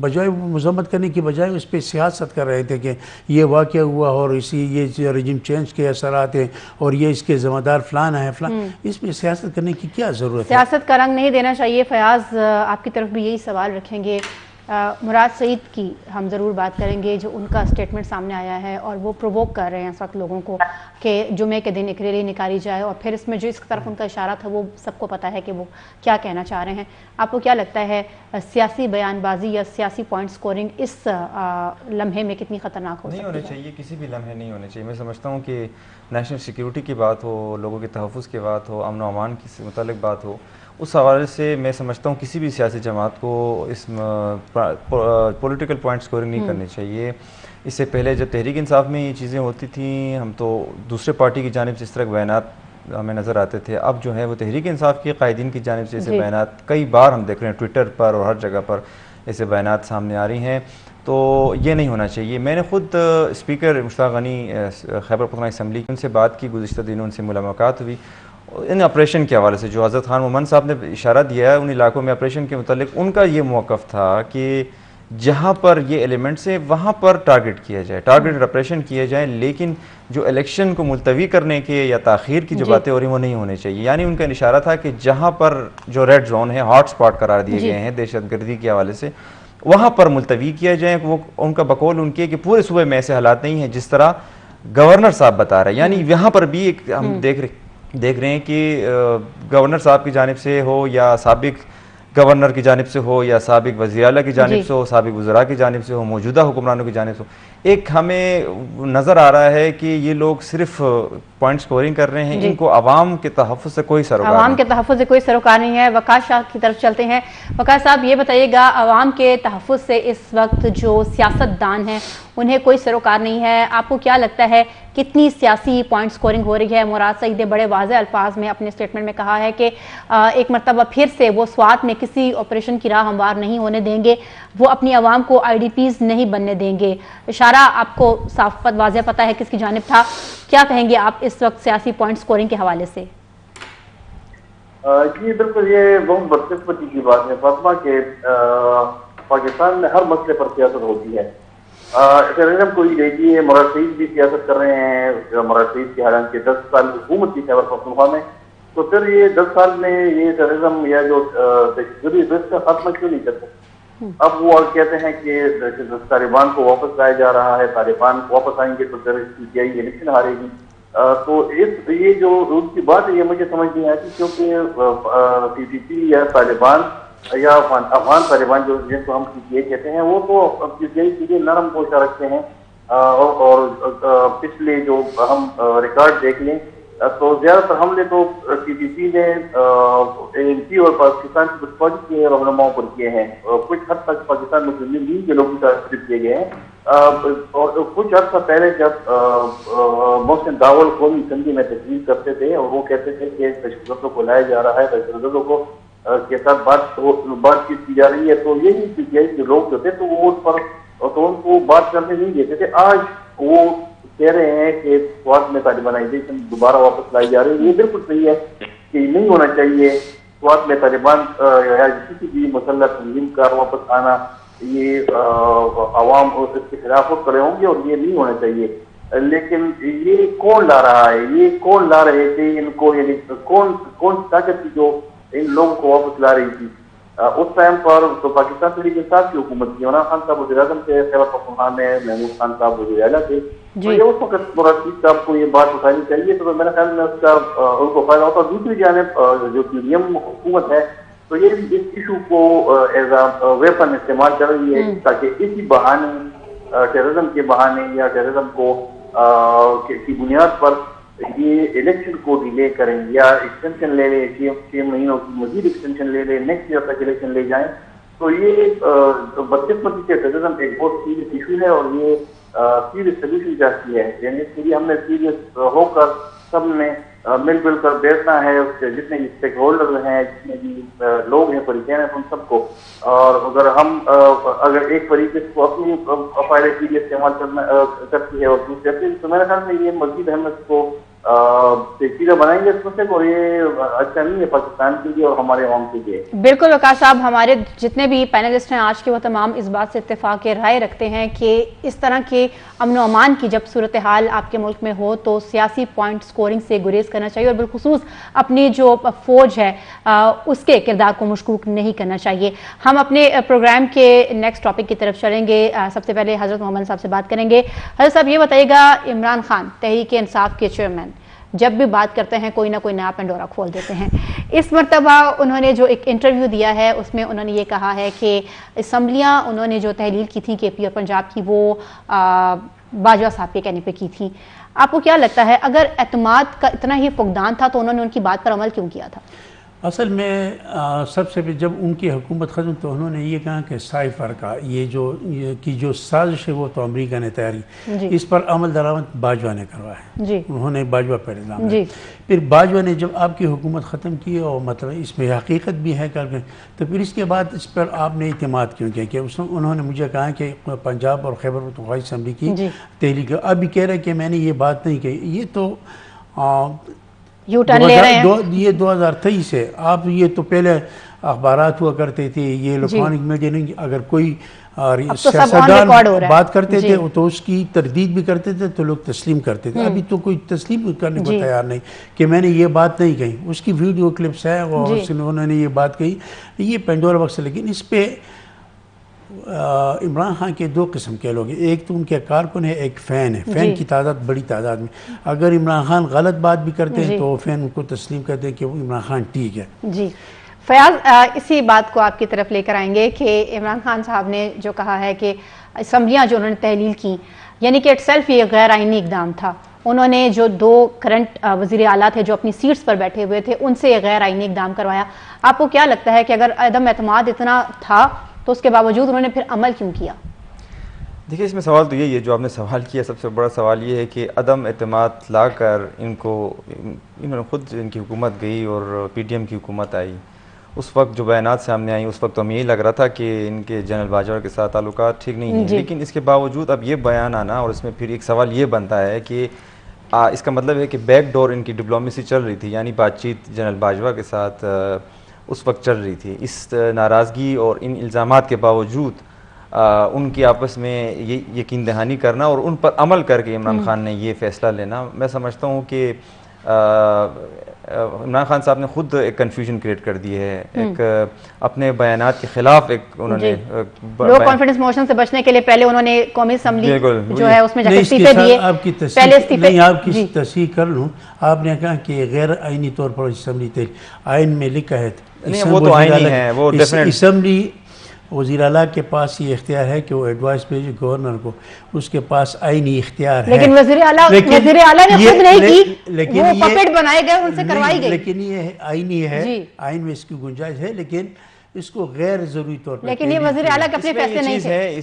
بجائے مذمت کرنے کی بجائے اس پہ سیاست کر رہے تھے کہ یہ واقعہ ہوا اور یہ رجیم چینج کے اثرات ہیں اور یہ اس کے ذمہ دار فلان ہے فلان. اس پہ سیاست کرنے کی کیا ضرورت ہے؟ سیاست کا رنگ نہیں دینا چاہیے. فیاض آپ کی طرف بھی یہی سوال رکھیں گے. مراد سعید کی ہم ضرور بات کریں گے، جو ان کا سٹیٹمنٹ سامنے آیا ہے اور وہ پرووک کر رہے ہیں اس وقت لوگوں کو کہ جمعے کے دن ایک ریلی نکالی جائے، اور پھر اس میں جو اس طرف ان کا اشارہ تھا وہ سب کو پتہ ہے کہ وہ کیا کہنا چاہ رہے ہیں. آپ کو کیا لگتا ہے سیاسی بیان بازی یا سیاسی پوائنٹ سکورنگ اس لمحے میں کتنی خطرناک ہو سکتی ہے؟ نہیں ہونے چاہیے، کسی بھی لمحے نہیں ہونے چاہیے. میں سمجھتا ہوں کہ نیشنل سیکیورٹی کی بات ہو، لوگوں کے تحفظ کی بات ہو، امن و امان سے متعلق بات ہو، اس حوالے سے میں سمجھتا ہوں کسی بھی سیاسی جماعت کو اس پولیٹیکل پوائنٹ سکورنگ نہیں کرنی چاہیے. اس سے پہلے جب تحریک انصاف میں یہ چیزیں ہوتی تھیں، ہم تو دوسرے پارٹی کی جانب سے اس طرح کے بیانات ہمیں نظر آتے تھے. اب جو ہے وہ تحریک انصاف کے قائدین کی جانب سے ایسے بیانات کئی بار ہم دیکھ رہے ہیں، ٹویٹر پر اور ہر جگہ پر ایسے بیانات سامنے آ رہی ہیں. تو یہ نہیں ہونا چاہیے. میں نے خود اسپیکر مشتاق غنی خیبر پختونخوا اسمبلی ان سے بات کی گزشتہ دنوں، ان سے ملاقات ہوئی. ان آپریشن کے حوالے سے جو حضرت خان مومن صاحب نے اشارہ دیا ہے ان علاقوں میں آپریشن کے متعلق، ان کا یہ موقف تھا کہ جہاں پر یہ ایلیمنٹس ہیں وہاں پر ٹارگٹ کیا جائے، ٹارگٹ آپریشن کیے جائیں، لیکن جو الیکشن کو ملتوی کرنے کے یا تاخیر کی جو باتیں ہو رہی ہیں وہ نہیں ہونے چاہیے. یعنی ان کا اشارہ تھا کہ جہاں پر جو ریڈ زون ہے، ہاٹ سپاٹ قرار دیے گئے ہیں دہشت گردی کے حوالے سے، وہاں پر ملتوی کیا جائیں. وہ ان کا بقول ان کے کہ پورے صوبے میں ایسے حالات نہیں ہیں جس طرح گورنر صاحب بتا رہے ہیں. یعنی یہاں پر بھی ایک ہم دیکھ رہے ہیں کہ گورنر صاحب کی جانب سے ہو یا سابق گورنر کی جانب سے ہو یا سابق وزیر اعلیٰ کی جانب سے ہو، سابق وزراء کی جانب سے ہو، موجودہ حکمرانوں کی جانب سے ہو، ایک ہمیں نظر آ رہا ہے کہ یہ لوگ صرف پوائنٹ سکورنگ کر رہے ہیں، ان کو عوام کے تحفظ سے کوئی سروکار عوام کے تحفظ سے کوئی سروکار نہیں ہے۔ وقاص شاہ کی طرف چلتے ہیں۔ وقاص صاحب یہ بتائیے گا، عوام کے تحفظ سے اس وقت جو سیاست دان ہیں انہیں کوئی سروکار نہیں ہے، آپ کو کیا لگتا ہے کتنی سیاسی پوائنٹ سکورنگ ہو رہی ہے؟ مراد سعید نے بڑے واضح الفاظ میں اپنے سٹیٹمنٹ میں کہا ہے کہ ایک مرتبہ پھر سے وہ سوات میں کسی آپریشن کی راہ ہموار نہیں ہونے دیں گے، وہ اپنی عوام کو آئی ڈی پیز نہیں بننے دیں گے۔ اشارہ آپ کو صاف واضح پتہ ہے کس کی جانب تھا، کیا کہیں گے آپ اس وقت سیاسی پوائنٹ سکورنگ کے حوالے سے؟ جی بالکل، یہ بہت بدقسمتی کی بات ہے فاطمہ کہ پاکستان میں ہر مسئلے پر سیاست ہوتی ہے۔ ٹیررزم کو ہی دیکھیے، مراد سعید بھی سیاست کر رہے ہیں، مراد سعید کی حالانکہ 10 سال حکومت کی خیبر پختونخوا میں، تو پھر یہ 10 سال میں یہ ٹیررزم یا جو دہشت کا خاتمہ کیوں نہیں کرتے؟ اب وہ کہتے ہیں کہ طالبان کو واپس لایا جا رہا ہے، طالبان واپس آئیں گے تو پھر PTI الیکشن ہارے گی۔ تو یہ جو ان کی بات ہے یہ مجھے سمجھ نہیں آتی، کیونکہ PPP یا طالبان یا افغان طالبان جو جن کو ہم PTI کہتے ہیں، وہ تو PTI کے لیے نرم پوشہ رکھتے ہیں، اور پچھلے جو ہم ریکارڈ دیکھ لیں تو زیادہ تر حملے تو PPP نے ANP اور پاکستان کی کچھ فوج کے رہنماؤں پر کیے ہیں، کچھ حد تک پاکستان مسلم لیگ کے لوگوں کا ٹرپ کیے گئے ہیں، اور کچھ عرصہ پہلے جب محسن داول قومی اسمبلی میں تقریر کرتے تھے اور وہ کہتے تھے کہ دہشت گردوں کو لایا جا رہا ہے، دہشت گردوں کو کے ساتھ بات چیت کی جا رہی ہے، تو یہی PTI کے لوگ جو تھے تو وہ اس پر تو ان کو بات کرنے نہیں دیتے تھے۔ آج وہ کہہ رہے ہیں کہ سوات میں طالبانائزیشن دوبارہ واپس لائی جا رہی ہے، یہ بالکل صحیح ہے کہ نہیں ہونا چاہیے۔ سوات میں طالبان یا کسی بھی مسلح تنظیم کا واپس آنا، یہ عوام اس کے خلاف کھڑے ہوں گے اور یہ نہیں ہونا چاہیے۔ لیکن یہ کون لا رہا ہے، یہ کون لا رہے تھے ان کو، یعنی کون طاقت تھی جو ان لوگوں کو واپس لا رہی تھی؟ اس ٹائم پر تو پاکستان تحریک انصاف کی حکومت تھی، عمران خان صاحب وزیر اعظم تھے، خیبر پختونخوا میں محمود خان صاحب وزیر اعلیٰ تھے، تو یہ اس وقت مراد سعید صاحب کو یہ بات اٹھانی چاہیے، تو میرے خیال میں اس کا ان کو فائدہ ہوتا۔ دوسری جانب جو PDM حکومت ہے تو یہ بھی اس ایشو کو ایز اے ویپن استعمال کر رہی ہے تاکہ اسی بہانے ٹیررزم کے بہانے یا ٹیررزم کو کی بنیاد پر یہ الیکشن کو ڈیلے کریں یا ایکسٹینشن لے لیں، 6 مہینوں کی مزید ایکسٹینشن لے لیں، نیکسٹ ایئر تک الیکشن لے جائیں۔ تو یہ بدقسمتی سے ٹیررزم ایک بہت سیریس ایشو ہے اور یہ سیریس سلیوشن چاہتی ہے، یعنی اس کے لیے ہم نے سیریس ہو کر سب نے مل جل کر بیٹھنا ہے، اس کے جتنے بھی اسٹیک ہولڈر ہیں، جتنے بھی لوگ ہیں فریقین ہیں، ان سب کو، اور اگر ایک فریق اس کو اپنی فائدے کے لیے استعمال کرتی ہے اور دوسرے، تو میرے خیال میں یہ مزید اہمیت کو پیچیدہ بنائیں گے اس مسئلے کو، اور یہ اچھا نہیں ہے پاکستان کے لیے اور ہمارے عوام کے لیے۔ بالکل وقاص صاحب، ہمارے جتنے بھی پینلسٹ ہیں آج کے وہ تمام اس بات سے اتفاق رائے رکھتے ہیں کہ اس طرح کے امن و امان کی جب صورتحال آپ کے ملک میں ہو تو سیاسی پوائنٹ سکورنگ سے گریز کرنا چاہیے اور بالخصوص اپنی جو فوج ہے اس کے کردار کو مشکوک نہیں کرنا چاہیے۔ ہم اپنے پروگرام کے نیکسٹ ٹاپک کی طرف چلیں گے۔ سب سے پہلے حضرت محمد صاحب سے بات کریں گے۔ حضرت صاحب یہ بتائیے گا، عمران خان تحریک انصاف کے چیئرمین جب بھی بات کرتے ہیں کوئی نہ کوئی نیا پنڈورا کھول دیتے ہیں۔ اس مرتبہ انہوں نے جو ایک انٹرویو دیا ہے اس میں انہوں نے یہ کہا ہے کہ اسمبلیاں انہوں نے جو تحلیل کی تھیں KP اور پنجاب کی وہ باجوہ صاحب کے کہنے پہ کی تھیں۔ آپ کو کیا لگتا ہے اگر اعتماد کا اتنا ہی فقدان تھا تو انہوں نے ان کی بات پر عمل کیوں کیا تھا؟ اصل میں سب سے جب ان کی حکومت ختم تو انہوں نے یہ کہا کہ سائفر کا یہ جو سازش ہے وہ تو امریکہ نے تیاری، اس پر عمل درآمد باجوہ نے کروایا، انہوں نے باجوہ پر الزام لگایا۔ پھر باجوہ نے جب آپ کی حکومت ختم کی اور مطلب اس میں حقیقت بھی ہے تو پھر اس کے بعد اس پر آپ نے اعتماد کیوں کیا؟ کہ انہوں نے مجھے کہا کہ پنجاب اور خیبر پختونخوا اسمبلی کی تحلیل، ابھی کہہ رہے کہ میں نے یہ بات نہیں کہی، یہ تو یہ 2023 ہے۔ آپ یہ تو پہلے اخبارات ہوا کرتے تھے، یہ الیکٹرانک میڈیا نہیں، اگر کوئی سیاستدان بات کرتے تھے تو اس کی تردید بھی کرتے تھے تو لوگ تسلیم کرتے تھے، ابھی تو کوئی تسلیم کرنے کو تیار نہیں کہ میں نے یہ بات نہیں کہی۔ اس کی ویڈیو کلپس ہے اور انہوں نے یہ بات کہی، یہ پینڈورا باکس ہے۔ لیکن اس پہ عمران خان کے 2 قسم کے لوگ ہیں، ایک تو ان کے کارکن ہے، ایک فین ہے، فین کی تعداد بڑی تعداد میں، اگر عمران خان غلط بات بھی کرتے ہیں تو فین ان کو تسلیم کرتے ہیں کہ وہ عمران خان ٹھیک ہے۔ جی فیاض، اسی بات کو آپ کی طرف لے کر آئیں گے کہ عمران خان صاحب نے جو کہا ہے کہ اسمبلیاں جو انہوں نے تحلیل کی، یعنی کہ اٹ سیلف یہ غیر آئینی اقدام تھا، انہوں نے جو 2 کرنٹ وزیر اعلیٰ تھے جو اپنی سیٹس پر بیٹھے ہوئے تھے ان سے غیر آئینی اقدام کروایا. آپ کو کیا لگتا ہے کہ اگر عدم اعتماد اتنا تھا تو اس کے باوجود انہوں نے پھر عمل کیوں کیا؟ دیکھیے اس میں سوال تو یہی ہے جو آپ نے سوال کیا، سب سے بڑا سوال یہ ہے کہ عدم اعتماد لا کر انہوں نے خود ان کی حکومت گئی اور پی ٹی ایم کی حکومت آئی. اس وقت جو بیانات سامنے آئیں اس وقت تو ہمیں یہی لگ رہا تھا کہ ان کے جنرل باجوہ کے ساتھ تعلقات ٹھیک نہیں ہیں، لیکن اس کے باوجود اب یہ بیان آنا اور اس میں پھر ایک سوال یہ بنتا ہے کہ اس کا مطلب ہے کہ بیک ڈور ان کی ڈپلومیسی چل رہی تھی، یعنی بات چیت جنرل باجوہ کے ساتھ اس وقت چل رہی تھی. اس ناراضگی اور ان الزامات کے باوجود ان کی آپس میں یہ یقین دہانی کرنا اور ان پر عمل کر کے عمران خان نے یہ فیصلہ لینا، میں سمجھتا ہوں کہ عمران خان صاحب نے خود ایک کنفیوژن کریٹ کر دی ہے، ایک اپنے بیانات کے خلاف ایک انہوں نے لو کانفیڈنس موشن سے بچنے کے لیے پہلے انہوں نے قومی اسمبلی جو ہے اس میں جا کے استعفے دیے. پہلے استعفے نہیں، آپ کی تصحیح کر لوں، آپ نے کہا کہ غیر آئینی طور پر اسمبلی تھے، آئین میں لکھا ہے وہ تو آئینی ہے، وہ اسمبلی وزیر اعلیٰ کے پاس یہ اختیار ہے کہ وہ ایڈوائس بھیجے گورنر کو، اس کے پاس آئینی اختیار ہے. لیکن وزیر اعلیٰ نے خود نہیں کی، وہ پپٹ بنائے گئے، ان سے کروائی گئی. لیکن یہ آئینی ہے، آئین میں اس کی گنجائش ہے، لیکن اس کو غیر ضروری طور پر. لیکن یہ وزیر اعلیٰ کے اپنے فیصلے نہیں تھے.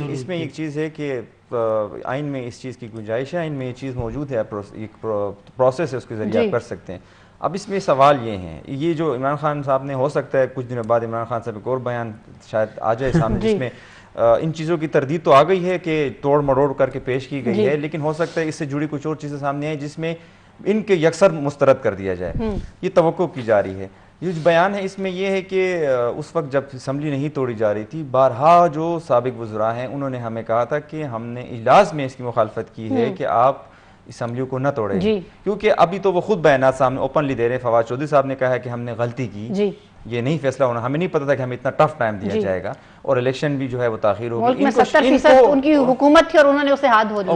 اس میں ایک چیز ہے کہ آئین میں اس چیز کی گنجائش ہے، آئین میں یہ چیز موجود ہے، ایک پروسیس ہے، اس کے ذریعے آپ کر سکتے ہیں. اب اس میں سوال یہ ہیں، یہ جو عمران خان صاحب نے ہو سکتا ہے کچھ دنوں بعد عمران خان صاحب ایک اور بیان شاید آ جائے سامنے جس میں ان چیزوں کی تردید تو آ گئی ہے کہ توڑ مروڑ کر کے پیش کی گئی ہے، لیکن ہو سکتا ہے اس سے جڑی کچھ اور چیزیں سامنے آئیں جس میں ان کے یکسر مسترد کر دیا جائے، یہ توقع کی جا رہی ہے. یہ جو بیان ہے اس میں یہ ہے کہ اس وقت جب اسمبلی نہیں توڑی جا رہی تھی، بارہا جو سابق وزراء ہیں انہوں نے ہمیں کہا تھا کہ ہم نے اجلاس میں اس کی مخالفت کی ہے کہ آپ اسمبلیوں کو نہ توڑیں، کیونکہ ابھی تو وہ خود بیانات سامنے اوپنلی دے رہے ہیں. فواد چودھری صاحب نے کہا ہے کہ ہم نے غلطی کی، یہ نہیں فیصلہ ہونا، ہمیں نہیں پتا تھا کہ ہمیں اتنا ٹف ٹائم دیا جائے گا اور الیکشن بھی جو ہے وہ تاخیر ہوگی. ملک میں 70% ان کی حکومت تھی اور انہوں نے اسے ہاتھ دھو دیا.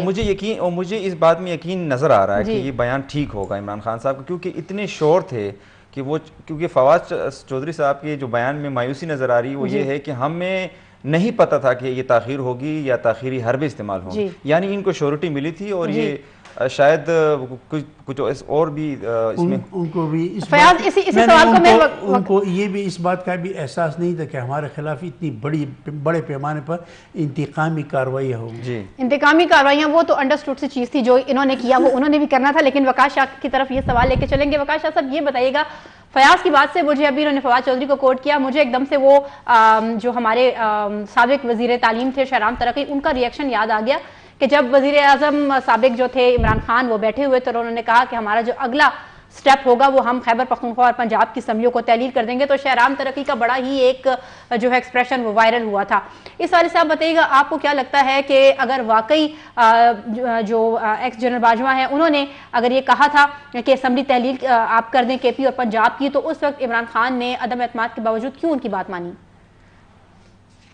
اور مجھے اس بات میں یقین نظر آ رہا ہے کہ یہ بیان ٹھیک ہوگا عمران خان صاحب کو، کیونکہ اتنے شور تھے کہ وہ، کیونکہ فواد چودھری صاحب کے جو بیان میں مایوسی نظر آ رہی وہ یہ ہے کہ ہمیں نہیں پتا تھا کہ یہ تاخیر ہوگی یا تاخیری حربیں استعمال ہوں، یعنی ان کو شورٹی ملی تھی اور یہ شاید کچھ اور بھی اس میں ان کو بھی ان کو یہ بھی اس بات کا بھی احساس نہیں تھا کہ ہمارے خلاف اتنی بڑے پیمانے پر انتقامی کارروائیاں ہوں. انتقامی کارروائیاں وہ تو انڈرسٹوڈ سی چیز تھی جو انہوں نے کیا، وہ انہوں نے بھی کرنا تھا. لیکن وقاص شاہ کی طرف یہ سوال لے کے چلیں گے. وقاص شاہ صاحب یہ بتائیے گا، فیاض کی بات سے مجھے ابھی انہوں نے فواد چودھری کو کوٹ کیا، مجھے ایک دم سے وہ جو ہمارے سابق وزیر تعلیم تھے شہرام ترقی، ان کا ریئیکشن یاد آ گیا کہ جب وزیر اعظم سابق جو تھے عمران خان وہ بیٹھے ہوئے تو انہوں نے کہا کہ ہمارا جو اگلا سٹیپ ہوگا وہ ہم خیبر پختونخوا اور پنجاب کی اسمبلیوں کو تحلیل کر دیں گے. تو شہرام ترقی کا بڑا ہی ایک جو ہے ایکسپریشن وہ وائرل ہوا تھا. اس والے سے آپ بتائیے گا، آپ کو کیا لگتا ہے کہ اگر واقعی جو ایکس جنرل باجوہ ہیں انہوں نے اگر یہ کہا تھا کہ اسمبلی تحلیل آپ کر دیں کے پی اور پنجاب کی، تو اس وقت عمران خان نے عدم اعتماد کے باوجود کیوں ان کی بات مانی؟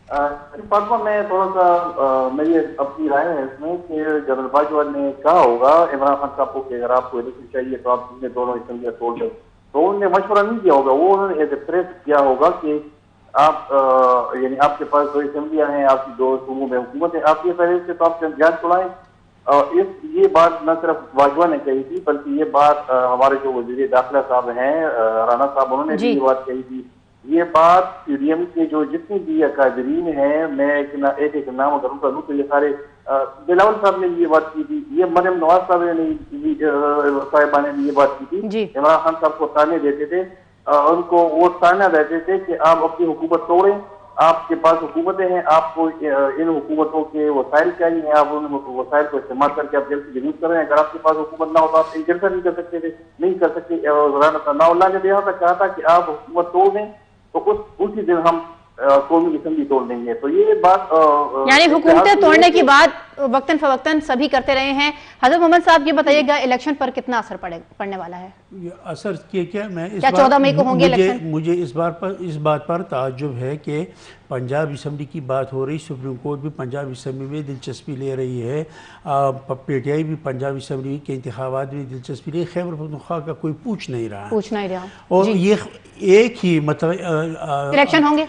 فاطمہ، میں تھوڑا سا میری اپنی رائے ہے اس میں کہ جنرل باجوہ نے کہا ہوگا عمران خان صاحب کو کہ اگر آپ کو الیکشن چاہیے تو آپ دونوں اسمبلیاں توڑ دیں، تو انہوں نے مشورہ نہیں کیا ہوگا. وہ انہوں نے ایز اے تھریٹ کیا ہوگا کہ آپ یعنی آپ کے پاس 2 اسمبلیاں ہیں، آپ کی 2 صوبوں میں حکومت ہے، آپ یہ پہلے سے تو آپ جان چھڑائیں. یہ بات نہ صرف باجوہ نے کہی تھی بلکہ یہ بات ہمارے جو وزیر داخلہ صاحب ہیں رانا صاحب، انہوں نے بھی یہ بات کہی تھی. یہ بات پی ڈی ایم کے جو جتنے بھی اکابرین ہیں، میں ایک نام اگر ان کا لوں تو یہ سارے بلاول صاحب نے یہ بات کی تھی، یہ مریم نواز صاحب نے صاحبہ نے یہ بات کی تھی. عمران خان صاحب کو تانے دیتے تھے، ان کو وہ تانا دیتے تھے کہ آپ اپنی حکومت توڑیں، آپ کے پاس حکومتیں ہیں، آپ کو ان حکومتوں کے وسائل چاہیے، آپ ان وسائل کو استعمال کر کے آپ جلد سے جلوس کریں. اگر آپ کے پاس حکومت نہ ہو تو آپ ایک جلسہ نہیں کر سکتے تھے، نہیں کر سکتے. ثناء اللہ نے یہاں تک کہا تھا کہ آپ حکومت توڑ دیں تو اسی دن ہم قومی اسمبلی توڑ دیں گے. تو یہ بات یعنی حکومتیں توڑنے کی بات وقتاً فوقتاً سبھی کرتے رہے ہیں. حضرت محمد صاحب یہ بتائیے گا الیکشن پر کتنا اثر پڑنے والا ہے؟ اثر کیا میں 14 مئی کو ہوں گے الیکشن؟ مجھے اس بات پر تعجب ہے کہ پنجاب اسمبلی کی بات ہو رہی، سپریم کورٹ بھی پنجاب اسمبلی میں دلچسپی لے رہی ہے، پی ٹی آئی بھی پنجاب اسمبلی کے انتخابات میں دلچسپی لے، خیبر پختونخوا کا کوئی پوچھ نہیں رہا. اور یہ ایک ہی مطلب الیکشن ہوں گے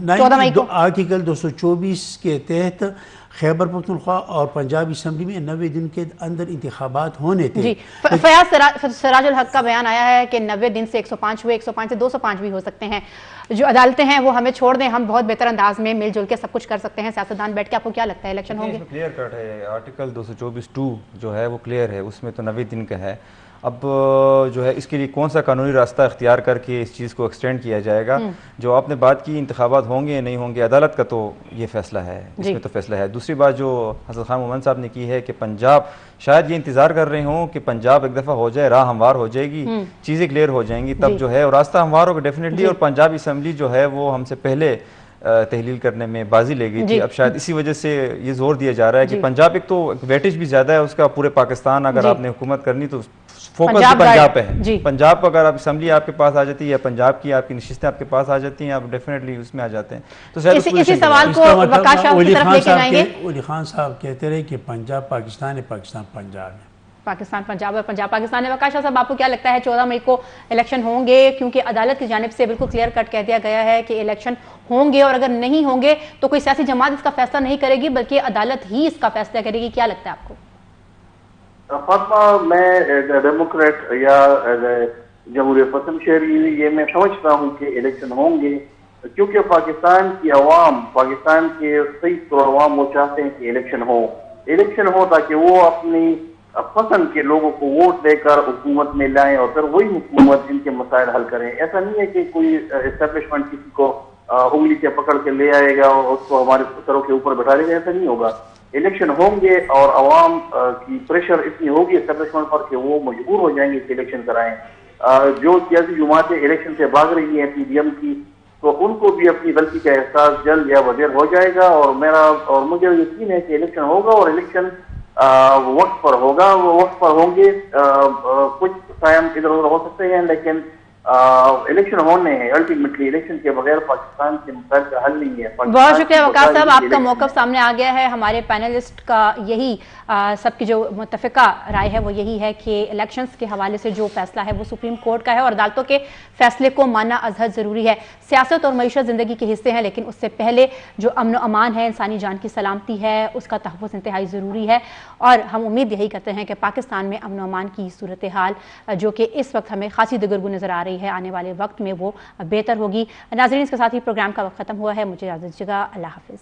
14 مئی کو. آرٹیکل 224 کے تحت خیبر پختونخوا اور پنجاب اسمبلی میں 90 دن کے اندر انتخابات ہونے تھے. جی فیاض سراج الحق کا بیان آیا ہے کہ 90 دن سے 105 ہوئے, 105 سے 205 بھی ہو سکتے ہیں. جو عدالتیں ہیں وہ ہمیں چھوڑ دیں, ہم بہت بہتر انداز میں مل جل کے سب کچھ کر سکتے ہیں. سیاستدان بیٹھ کے آپ کو کیا لگتا ہے الیکشن ہوں گے؟ کلیئر کٹ ہے, آرٹیکل 224(2) جو ہے وہ کلیئر ہے, اس میں تو 90 دن کا ہے. اب جو ہے اس کے لیے کون سا قانونی راستہ اختیار کر کے اس چیز کو ایکسٹینڈ کیا جائے گا. جو آپ نے بات کی انتخابات ہوں گے یا نہیں ہوں گے, عدالت کا تو یہ فیصلہ ہے, اس میں تو فیصلہ ہے. دوسری بات جو حسن خان مومن صاحب نے کی ہے کہ پنجاب شاید یہ انتظار کر رہے ہوں کہ پنجاب ایک دفعہ ہو جائے, راہ ہموار ہو جائے گی, چیزیں کلیئر ہو جائیں گی, تب جو ہے راستہ ہموار ہوگا ڈیفینیٹلی. اور پنجاب اسمبلی جو ہے وہ ہم سے پہلے تحلیل کرنے میں بازی لے گئی تھی. اب شاید اسی وجہ سے یہ زور دیا جا رہا ہے کہ پنجاب ایک تو ویٹیج بھی زیادہ ہے اس کا, پورے پاکستان اگر آپ نے حکومت کرنی تو فوکس بھی پنجاب پہ ہے. پنجاب کو اگر آپ اسمبلی آپ کے پاس آ جاتی ہے یا پنجاب کی آپ کی نشستیں آپ کے پاس آ جاتی ہیں, آپ ڈیفینیٹلی اس میں آ جاتے ہیں. تو اسی سوال کو وقاص صاحب کی طرف لے کے جائیں گے. ولی خان صاحب کہتے رہے کہ پنجاب پاکستان ہے, پاکستان پنجاب ہے. پاکستان پنجاب اور پنجاب پاکستان ہے. وقاص صاحب آپ کو کیا لگتا ہے 14 مئی کو الیکشن ہوں گے؟ کیونکہ عدالت کی جانب سے بالکل کلیئر کٹ کہہ دیا گیا ہے کہ الیکشن ہوں گے, اور اگر نہیں ہوں گے تو کوئی سیاسی جماعت اس کا فیصلہ نہیں کرے گی بلکہ عدالت ہی اس کا فیصلہ کرے گی. کیا لگتا ہے آپ کو؟ فاطمہ, میں ایز اے ڈیموکریٹ یا ایز اے جمہوریت پسند شہری یہ میں سمجھتا ہوں کہ الیکشن ہوں گے, کیونکہ پاکستان کی عوام, پاکستان کے صحیح عوام وہ چاہتے ہیں کہ الیکشن ہو تاکہ وہ اپنی پسند کے لوگوں کو ووٹ دے کر حکومت میں لائیں اور پھر وہی حکومت ان کے مسائل حل کریں. ایسا نہیں ہے کہ کوئی اسٹیبلشمنٹ کسی کو انگلی سے پکڑ کے لے آئے گا اور اس کو ہمارے سروں کے اوپر بٹھا لے گا, ایسا نہیں ہوگا. الیکشن ہوں گے اور عوام کی پریشر اتنی ہوگی اسٹیبلشمنٹ پر کہ وہ مجبور ہو جائیں گے کہ الیکشن کرائیں. جو سیاسی جماعتیں الیکشن سے بھاگ رہی ہیں پی ڈی ایم کی, تو ان کو بھی اپنی غلطی کا احساس جلد یا بدیر ہو جائے گا. اور مجھے یقین ہے کہ الیکشن ہوگا اور الیکشن وقت پر ہوگا. وہ وقت پر ہوں گے, کچھ ٹائم ادھر ادھر ہو سکتے ہیں لیکن الیکشن ہونے ہیں. الٹیمیٹلی الیکشن کے بغیر پاکستان کے مسائل کا حل نہیں ہے. بہت شکریہ وقاص صاحب, آپ کا موقف سامنے آ گیا ہے. ہمارے پینلسٹ کا یہی سب کی جو متفقہ رائے ہے وہ یہی ہے کہ الیکشنز کے حوالے سے جو فیصلہ ہے وہ سپریم کورٹ کا ہے اور عدالتوں کے فیصلے کو ماننا ازحد ضروری ہے. سیاست اور معیشت زندگی کے حصے ہیں, لیکن اس سے پہلے جو امن و امان ہے, انسانی جان کی سلامتی ہے, اس کا تحفظ انتہائی ضروری ہے. اور ہم امید یہی کرتے ہیں کہ پاکستان میں امن و امان کی صورتحال جو کہ اس وقت ہمیں خاصی دگرگوں نظر آ رہی ہے, آنے والے وقت میں وہ بہتر ہوگی. ناظرین, اس کے ساتھ ہی پروگرام کا وقت ختم ہوا ہے. مجھے اجازت دیجیے گا. اللہ حافظ.